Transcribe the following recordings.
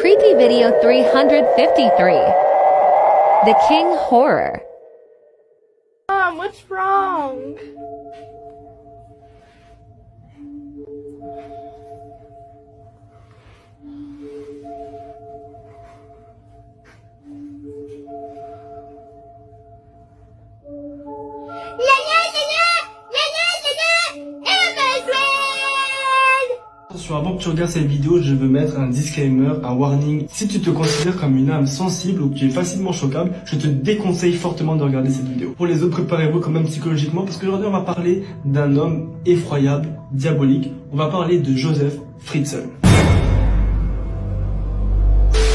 Creepy Video 353. The King Horror. Mom, what's wrong? Attention, avant que tu regardes cette vidéo, je veux mettre un disclaimer, un warning. Si tu te considères comme une âme sensible ou que tu es facilement choquable, je te déconseille fortement de regarder cette vidéo. Pour les autres, préparez-vous quand même psychologiquement parce qu'aujourd'hui on va parler d'un homme effroyable, diabolique. On va parler de Joseph Fritzl.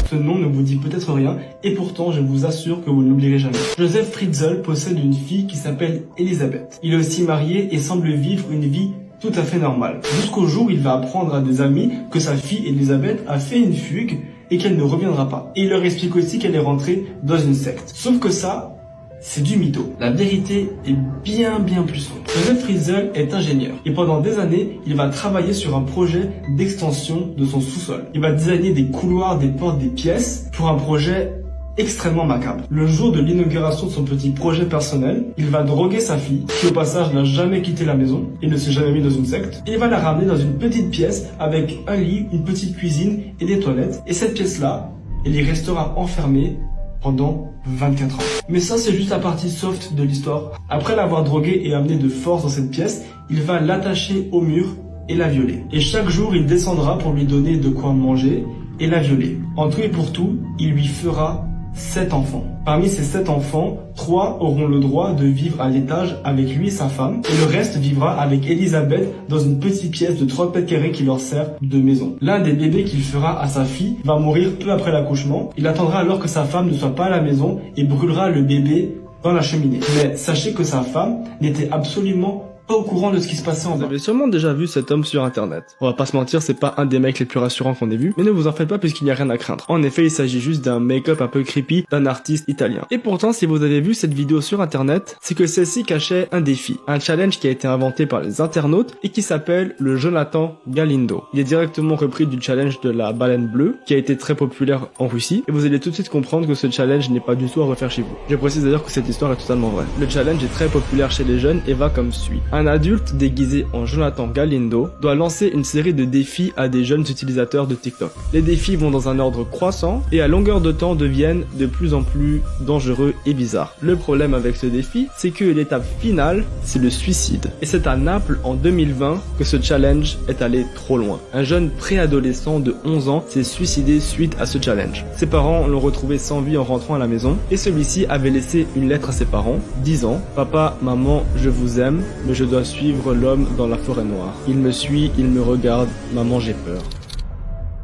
Ce nom ne vous dit peut-être rien, et pourtant je vous assure que vous ne l'oublierez jamais. Joseph Fritzl possède une fille qui s'appelle Elisabeth. Il est aussi marié et semble vivre une vie tout à fait normale. Jusqu'au jour où il va apprendre à des amis que sa fille Elisabeth a fait une fugue et qu'elle ne reviendra pas. Et il leur explique aussi qu'elle est rentrée dans une secte. Sauf que ça, c'est du mytho. La vérité est bien plus sombre. Joseph Fritzl est ingénieur et pendant des années, il va travailler sur un projet d'extension de son sous-sol. Il va designer des couloirs, des portes, des pièces pour un projet extrêmement macabre. Le jour de l'inauguration de son petit projet personnel, il va droguer sa fille, qui au passage n'a jamais quitté la maison et ne s'est jamais mis dans une secte. Il va la ramener dans une petite pièce avec un lit, une petite cuisine et des toilettes. Et cette pièce-là, elle y restera enfermée pendant 24 ans. Mais ça, c'est juste la partie soft de l'histoire. Après l'avoir droguée et amenée de force dans cette pièce, il va l'attacher au mur et la violer. Et chaque jour, il descendra pour lui donner de quoi manger et la violer. En tout et pour tout, il lui fera 7 enfants. Parmi ces 7 enfants, 3 auront le droit de vivre à l'étage avec lui et sa femme, et le reste vivra avec Elisabeth dans une petite pièce de 30 mètres carrés qui leur sert de maison. L'un des bébés qu'il fera à sa fille va mourir peu après l'accouchement. Il attendra alors que sa femme ne soit pas à la maison et brûlera le bébé dans la cheminée. Mais sachez que sa femme n'était absolument pas au courant de ce qui se passait en bas. Vous avez sûrement déjà vu cet homme sur internet. On va pas se mentir, c'est pas un des mecs les plus rassurants qu'on ait vu, mais ne vous en faites pas puisqu'il n'y a rien à craindre. En effet, il s'agit juste d'un make-up un peu creepy d'un artiste italien. Et pourtant, si vous avez vu cette vidéo sur internet, c'est que celle-ci cachait un défi, un challenge qui a été inventé par les internautes et qui s'appelle le Jonathan Galindo. Il est directement repris du challenge de la baleine bleue, qui a été très populaire en Russie, et vous allez tout de suite comprendre que ce challenge n'est pas du tout à refaire chez vous. Je précise d'ailleurs que cette histoire est totalement vraie. Le challenge est très populaire chez les jeunes et va comme suit. Un adulte déguisé en Jonathan Galindo doit lancer une série de défis à des jeunes utilisateurs de TikTok. Les défis vont dans un ordre croissant et à longueur de temps deviennent de plus en plus dangereux et bizarres. Le problème avec ce défi, c'est que l'étape finale, c'est le suicide. Et c'est à Naples en 2020 que ce challenge est allé trop loin. Un jeune préadolescent de 11 ans s'est suicidé suite à ce challenge. Ses parents l'ont retrouvé sans vie en rentrant à la maison et celui-ci avait laissé une lettre à ses parents disant « Papa, maman, je vous aime, mais je dois suivre l'homme dans la forêt noire. Il me suit, il me regarde, maman j'ai peur. »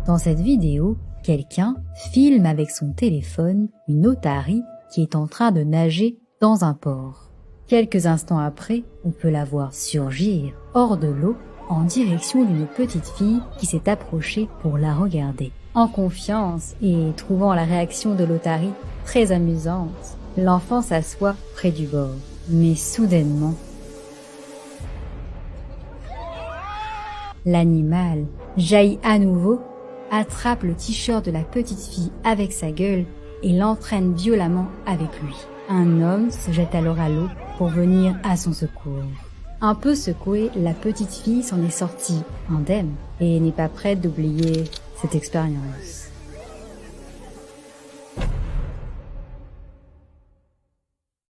Dans cette vidéo, quelqu'un filme avec son téléphone une otarie qui est en train de nager dans un port. Quelques instants après, on peut la voir surgir hors de l'eau en direction d'une petite fille qui s'est approchée pour la regarder. En confiance et trouvant la réaction de l'otarie très amusante, l'enfant s'assoit près du bord. Mais soudainement, l'animal jaillit à nouveau, attrape le t-shirt de la petite fille avec sa gueule et l'entraîne violemment avec lui. Un homme se jette alors à l'eau pour venir à son secours. Un peu secouée, la petite fille s'en est sortie indemne et n'est pas prête d'oublier cette expérience.